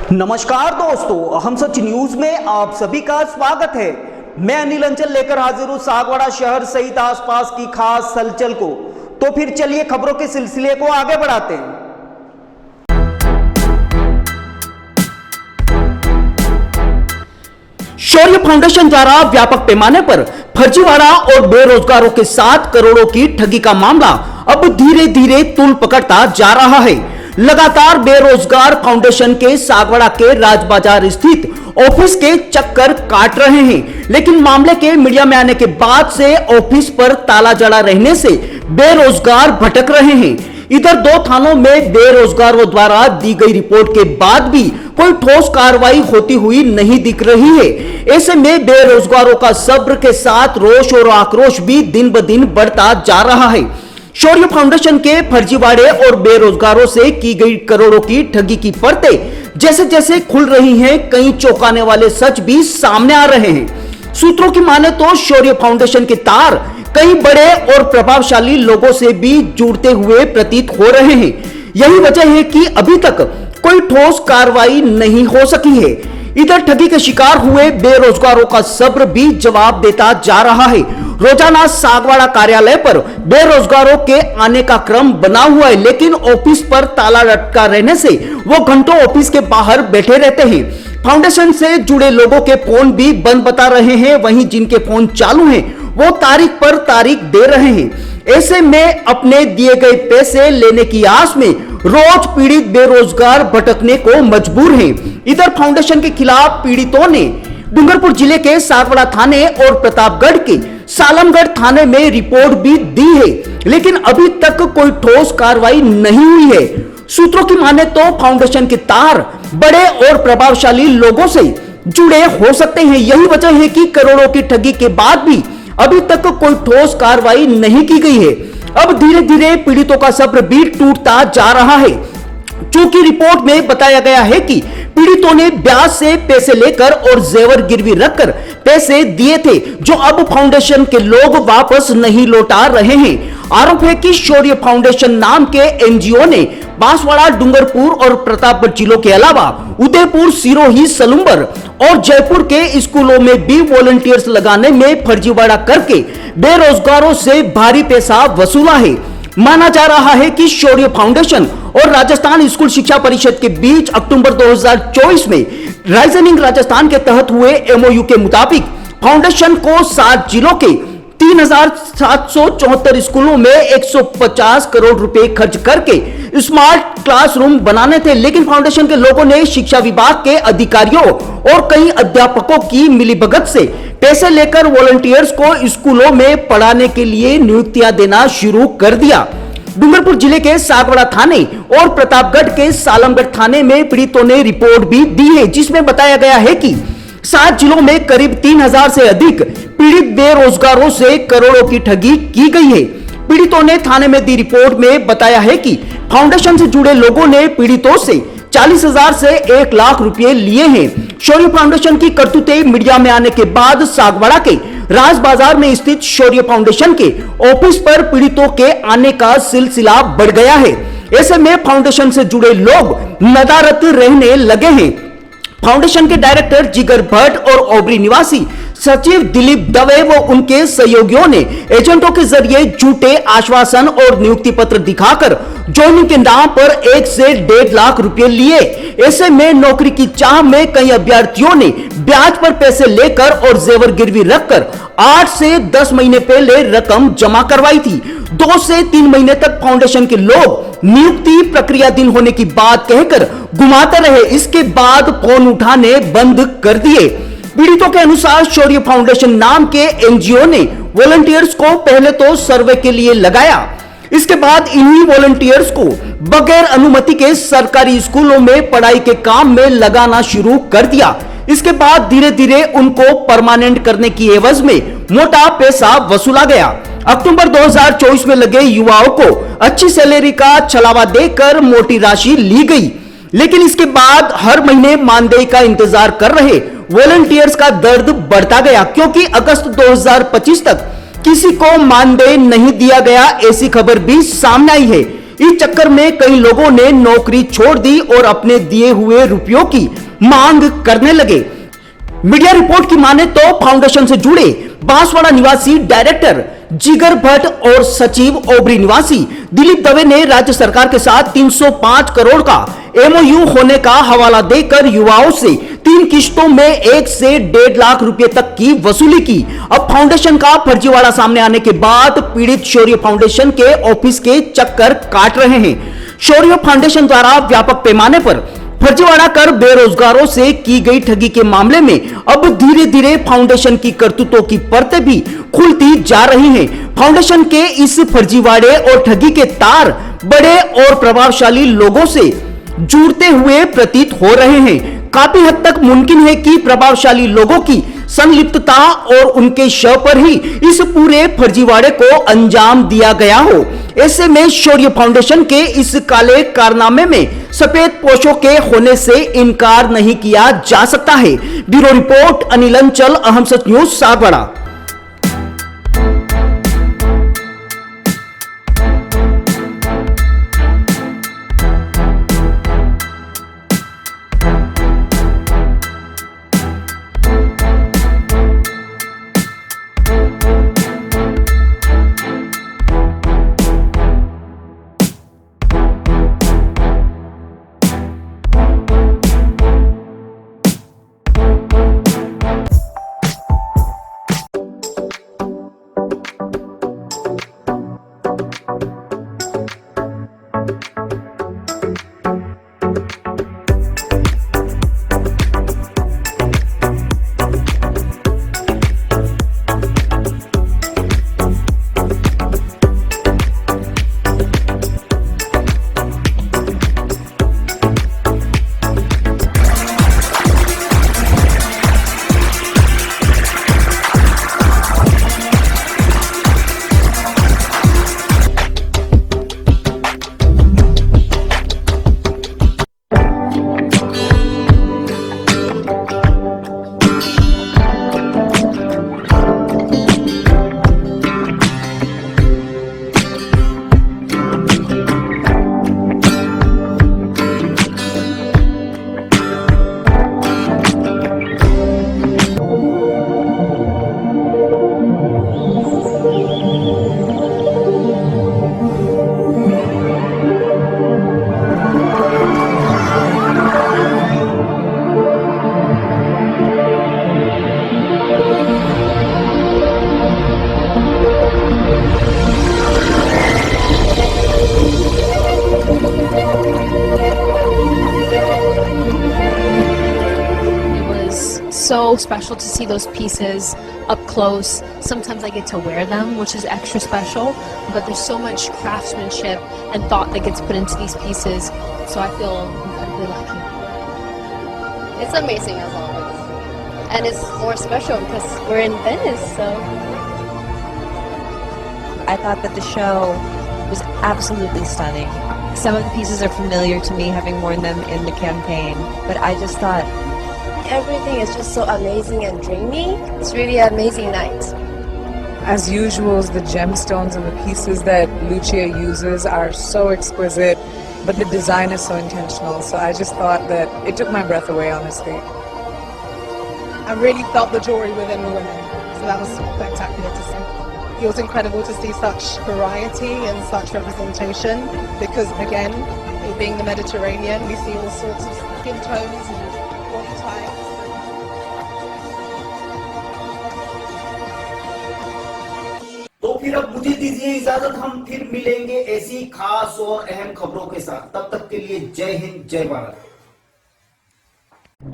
नमस्कार दोस्तों, हम सच न्यूज में आप सभी का स्वागत है। मैं अनिल अंचल लेकर हाजिर हूं सागवाड़ा शहर सहित आसपास की खास हलचल को। तो फिर चलिए खबरों के सिलसिले को आगे बढ़ाते हैं। शौर्य फाउंडेशन द्वारा व्यापक पैमाने पर फर्जीवाड़ा और बेरोजगारों के साथ करोड़ों की ठगी का मामला अब धीरे धीरे तूल पकड़ता जा रहा है। लगातार बेरोजगार फाउंडेशन के सागवाड़ा के राज बाजार स्थित ऑफिस के चक्कर काट रहे हैं, लेकिन मामले के मीडिया में आने के बाद से ऑफिस पर ताला जड़ा रहने से बेरोजगार भटक रहे हैं। इधर दो थानों में बेरोजगारों द्वारा दी गई रिपोर्ट के बाद भी कोई ठोस कार्रवाई होती हुई नहीं दिख रही है। ऐसे में बेरोजगारों का सब्र के साथ रोष और आक्रोश भी दिन ब दिन बढ़ता जा रहा है। शौर्य फाउंडेशन के फर्जीवाड़े और बेरोजगारों से की गई करोड़ों की ठगी की परतें जैसे जैसे खुल रही हैं, कई चौंकाने वाले सच भी सामने आ रहे हैं। सूत्रों की माने तो शौर्य फाउंडेशन के तार कई बड़े और प्रभावशाली लोगों से भी जुड़ते हुए प्रतीत हो रहे हैं। यही वजह है कि अभी तक कोई ठोस कार्रवाई नहीं हो सकी है। इधर ठगी के शिकार हुए बेरोजगारों का सब्र भी जवाब देता जा रहा है। रोजाना सागवाड़ा कार्यालय पर बेरोजगारों के आने का क्रम बना हुआ है, लेकिन ऑफिस पर ताला लटका रहने से वो घंटों ऑफिस के बाहर बैठे रहते हैं। फाउंडेशन से जुड़े लोगों के फोन भी बंद बता रहे हैं, वहीं जिनके फोन चालू हैं वो तारीख पर तारीख दे रहे हैं। ऐसे में अपने दिए गए पैसे लेने की आस में रोज पीड़ित बेरोजगार भटकने को मजबूर हैं। इधर फाउंडेशन के खिलाफ पीड़ितों ने डूंगरपुर जिले के सागवाड़ा थाने और प्रतापगढ़ के सालमगढ़ थाने में रिपोर्ट भी दी है, लेकिन अभी तक कोई ठोस कार्रवाई नहीं हुई है। सूत्रों की माने तो फाउंडेशन के तार बड़े और प्रभावशाली लोगों से जुड़े हो सकते हैं। यही वजह है कि करोड़ों की ठगी के बाद भी अभी तक कोई ठोस कार्रवाई नहीं की गई है। अब धीरे धीरे पीड़ितों का सब्र भी टूटता जा रहा है। चूंकि रिपोर्ट में बताया गया है कि पीड़ितों ने ब्याज से पैसे लेकर और जेवर गिरवी रखकर पैसे दिए थे, जो अब फाउंडेशन के लोग वापस नहीं लौटा रहे हैं। आरोप है कि शौर्य फाउंडेशन नाम के एनजीओ ने बांसवाड़ा, डूंगरपुर और प्रतापगढ़ जिलों के अलावा उदयपुर, सिरोही, सलुंबर और जयपुर के स्कूलों में भी वॉलंटियर्स लगाने में फर्जीवाड़ा करके बेरोजगारों से भारी पैसा वसूला है। माना जा रहा है कि शौर्य फाउंडेशन और राजस्थान स्कूल शिक्षा परिषद के बीच अक्टूबर 2024 में राइजनिंग राजस्थान के तहत हुए एमओयू के मुताबिक फाउंडेशन को 7 जिलों के 3774 स्कूलों में 150 करोड़ रुपए खर्च करके स्मार्ट क्लासरूम बनाने थे, लेकिन फाउंडेशन के लोगों ने शिक्षा विभाग के अधिकारियों और कई अध्यापकों की मिलीभगत से पैसे लेकर वॉलंटियर्स को स्कूलों में पढ़ाने के लिए नियुक्तियां देना शुरू कर दिया। डूंगरपुर जिले के सागवाड़ा थाने और प्रतापगढ़ के सालमगढ़ थाने में पीड़ितों ने रिपोर्ट भी दी है, जिसमें बताया गया है कि 7 जिलों में करीब 3000 से अधिक पीड़ित बेरोजगारों से करोड़ों की ठगी की गई है। पीड़ितों ने थाने में दी रिपोर्ट में बताया है कि फाउंडेशन से जुड़े लोगों ने पीड़ितों से 40,000 से 1 लाख रुपए लिए हैं। शौर्य फाउंडेशन की करतूतें मीडिया में आने के बाद सागवाड़ा के राज बाजार में स्थित शौर्य फाउंडेशन के ऑफिस पर पीड़ितों के आने का सिलसिला बढ़ गया है। ऐसे में फाउंडेशन से जुड़े लोग नदारत रहने लगे हैं। फाउंडेशन के डायरेक्टर जिगर भट्ट और ओबरी निवासी सचिव दिलीप दवे व उनके सहयोगियों ने एजेंटों के जरिए झूठे आश्वासन और नियुक्ति पत्र दिखाकर ज्वाइनिंग के नाम पर 1 से 1.5 लाख रुपए लिए। ऐसे में नौकरी की चाह में कई अभ्यर्थियों ने ब्याज पर पैसे लेकर और जेवर गिरवी रखकर 8 से 10 महीने पहले रकम जमा करवाई थी। 2 से 3 महीने तक फाउंडेशन के लोग नियुक्ति प्रक्रिया दिन होने की बात कहकर घुमाते रहे, इसके बाद फोन उठाने बंद कर दिए। पीड़ितों के अनुसार शौर्य फाउंडेशन नाम के एनजीओ ने वॉलंटियर्स को पहले तो सर्वे के लिए लगाया, इसके बाद इन्हीं वॉलंटियर्स को बगैर अनुमति के सरकारी स्कूलों में पढ़ाई के काम में लगाना शुरू कर दिया। इसके बाद धीरे धीरे उनको परमानेंट करने की एवज में मोटा पैसा वसूला गया। अक्टूबर 2024 में लगे युवाओं को अच्छी सैलरी का छलावा देकर मोटी राशि ली गई, लेकिन इसके बाद हर महीने मानदेय का इंतजार कर रहे वॉलंटियर्स का दर्द बढ़ता गया, क्योंकि अगस्त 2025 तक किसी को मानदेय नहीं दिया गया, ऐसी खबर भी सामने आई है। इस चक्कर में कई लोगों ने नौकरी छोड़ दी और अपने दिए हुए रुपयों की मांग करने लगे। मीडिया रिपोर्ट की माने तो फाउंडेशन से जुड़े बांसवाड़ा निवासी डायरेक्टर जिगर भट्ट और सचिव ओबरी निवासी दिलीप दवे ने राज्य सरकार के साथ 305 करोड़ का एमओयू होने का हवाला देकर युवाओं से 3 किश्तों में 1 से 1.5 लाख रुपए तक की वसूली की। अब फाउंडेशन का फर्जीवाड़ा सामने आने के बाद पीड़ित शौर्य फाउंडेशन के ऑफिस के चक्कर काट रहे हैं। शौर्य फाउंडेशन द्वारा व्यापक पैमाने पर फर्जीवाड़ा कर बेरोजगारों से की गई ठगी के मामले में अब धीरे धीरे फाउंडेशन की करतूतों की परतें भी खुलती जा रही हैं। फाउंडेशन के इस फर्जीवाड़े और ठगी के तार बड़े और प्रभावशाली लोगों से जुड़ते हुए प्रतीत हो रहे हैं। काफी हद तक मुमकिन है कि प्रभावशाली लोगों की संलिप्तता और उनके शव पर ही इस पूरे फर्जीवाड़े को अंजाम दिया गया हो। ऐसे में शौर्य फाउंडेशन के इस काले कारनामे में सफेद पोशों के होने से इनकार नहीं किया जा सकता है। Bureau report Anil Anchal, Aham Sach news, Sagwara. So special to see those pieces up close. Sometimes I get to wear them, which is extra special, but there's so much craftsmanship and thought that gets put into these pieces, so I feel incredibly lucky. It's amazing as always, and it's more special because we're in Venice, so. I thought that the show was absolutely stunning. Some of the pieces are familiar to me, having worn them in the campaign, but I just thought Everything is just so amazing and dreamy. It's really an amazing night. As usual, the gemstones and the pieces that Lucia uses are so exquisite, but the design is so intentional. So I just thought that it took my breath away, honestly. I really felt the jewelry within the women, so that was spectacular to see. It was incredible to see such variety and such representation because, again, it being the Mediterranean, we see all sorts of skin tones and body types. तो फिर अब मुझे दीजिए इजाजत, हम फिर मिलेंगे ऐसी खास और अहम खबरों के साथ। तब तक के लिए जय हिंद, जय भारत।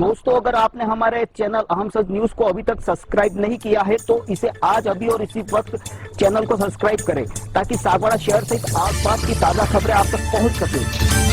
दोस्तों, अगर आपने हमारे चैनल अहम सच न्यूज को अभी तक सब्सक्राइब नहीं किया है तो इसे आज अभी और इसी वक्त चैनल को सब्सक्राइब करें ताकि सागवाड़ा शहर सहित आसपास की ताजा खबरें आप तक पहुंच सके।